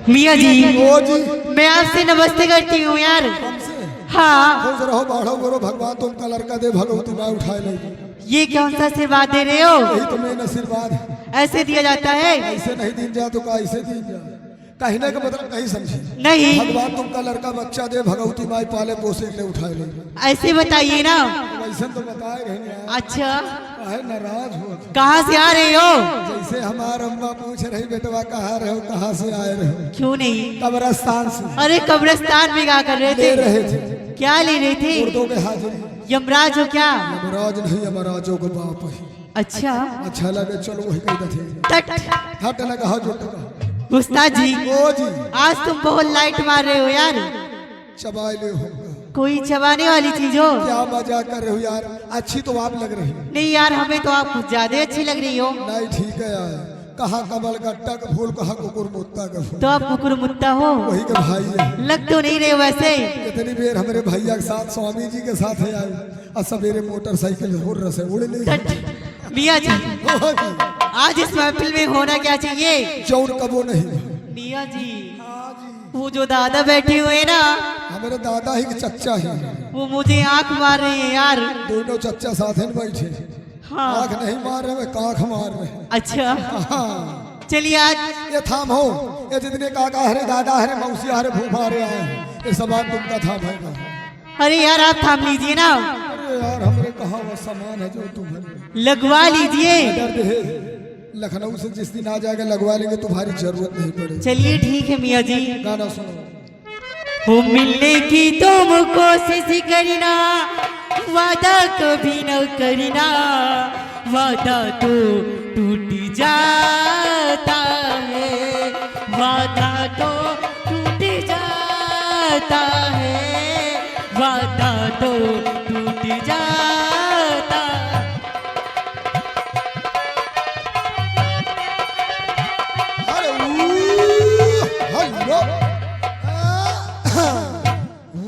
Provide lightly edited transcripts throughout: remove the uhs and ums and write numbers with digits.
मियाँ जी, ओ जी, मैं आपसे नमस्ते करती हूँ यार। हमसे हाँ, खुश रहो, बाढ़ो करो, भगवान तुमका लड़का दे, भगवती माँ उठाए नहीं। ये कौन सा आशीर्वाद दे रहे हो? यही तो मेन आशीर्वाद है। ऐसे दिया जाता है? ऐसे नहीं दिन जा तो का ऐसे दिन जा, कहने का मतलब नहीं समझी। नहीं, भगवान तुमका लड़का बच्चा दे, भगवती माँ पाले पोसे ले उठाए नहीं। ऐसे बताइए ना। वैसे तो बताए रहे। अच्छा, काहे नाराज हो? कहाँ से आ रहे हो? जैसे हमार अम्मा पूछ रही बेटवा कहाँ रहे हो, कहाँ से आए रहे हो? क्यों नहीं? कब्रस्तान से। अरे कब्रिस्तान में क्या कर रहे ले थे? रहे थे क्या ले रहे थे? मुर्दों के हाजिरी। यमराज हो क्या? यमराज नहीं, यमराजों को बाप है। अच्छा, अच्छा लगे चलो वही कह थे। तट हट लगा हो जो टका। उस्ताद जी, ओ जी, आज तुम बहुत लाइट मार रहे हो यार। चबाए ले हो। कोई चबाने वाली चीज हो? क्या मजाक कर रहे हो यार? अच्छी तो आप लग रही। नहीं यार, हमें तो आप कुछ ज्यादा अच्छी लग रही हो। नहीं ठीक है यार, कहाँ कमल गट्टा का फूल, कहाँ कुकुर मुत्ता का फूल। तो आप कुकुर मुत्ता हो? वही का भाई है। लग तो नहीं रहे हो वैसे। इतनी देर हमारे भैया के साथ, स्वामी जी के साथ है आए, और सवेरे मोटरसाइकिल हो रसे उड़ ले। तट मियाँ जी, आज इस महफिल में होना क्या चाहिए? चौर कबो नहीं। मियाँ जी, वो जो दादा बैठे हुए हैं ना, हमारे दादा ही के चच्चा ही, वो मुझे आंख मार रहे हैं यार। दोनों चच्चा साथ में बैठे। हाँ, आँख नहीं मार रहे, काख मार रहे। अच्छा हाँ, चलिए आज। ये थाम हो, ये जितने काका हरे, दादा हरे, मौसी हरे, फूफा हरे आए हैं, ये सब आज तुमका थाम है। अरे यार, आप थाम लीजिए ना। अरे यार, हमरे कहाँ वो सामान है जो तुम्हारे लगवा लीजिए। दर्द है। लखनऊ से जिस दिन आ जाएगा लगवा लेंगे, तुम्हारी जरूरत नहीं पड़ेगी। चलिए ठीक है मियाँ जी। गाना सुनो। हो मिलने की तुम कोशिश करना, वादा कभी न करना, वादा तो टूट जाता है, वादा तो टूट जाता है, वादा तो टूट जाता। अरे हेलो,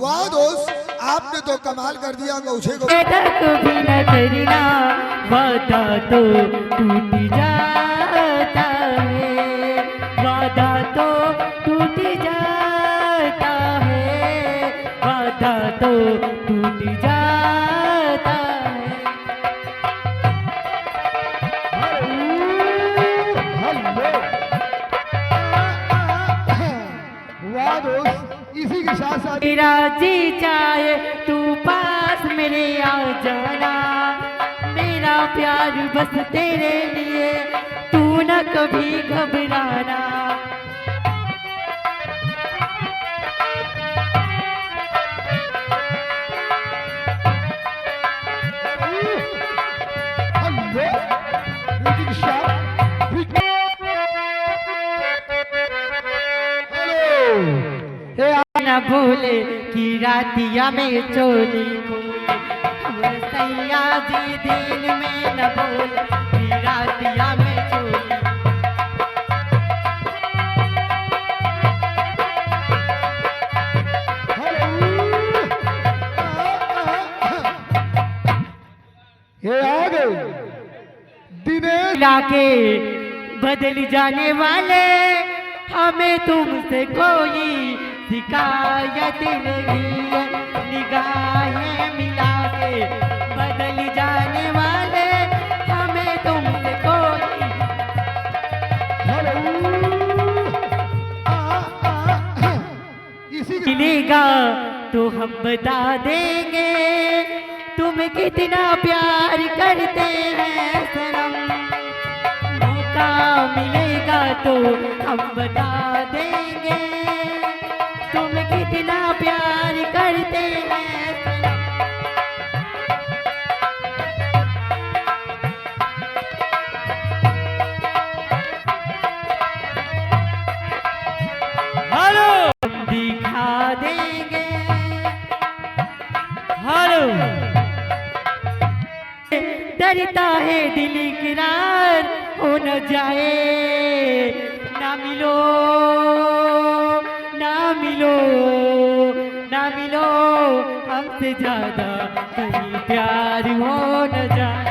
वाह दोस्त, आपने तो कमाल कर दिया। अंगूठे को वादा कभी न करना, वादा तो टूट जाता है, वादा तो टूट जाता है, वादा तो टूट जाता है। वाह दोस्त, इसी के साथ साथ मेरा जी चाहे तू पास मेरे आ जाना, मेरा प्यार बस तेरे लिए, तू न कभी घबराना। न भूले कि रातिया में चोरी को, सैया जी दिल में न भूले कि रातिया में चोरी। ये आ गए दिनेश। लाके बदल जाने वाले, हमें तुमसे कोई शिकायत नहीं है, निगाहें मिला के बदल जाने वाले, हमें तुमसे कोई मिलेगा तो हम बता देंगे, तुम कितना प्यार करते हैं सनम। मौका मिलेगा तो हम बता देंगे, तुम कितना प्यार करते हैं सनम। हेलो, दिखा देंगे। हेलो, डरता है दिल इकरार हो न जाए, ना मिलो ना मिलो ना मिलो, हमसे ज्यादा कहीं प्यार हो न जाए।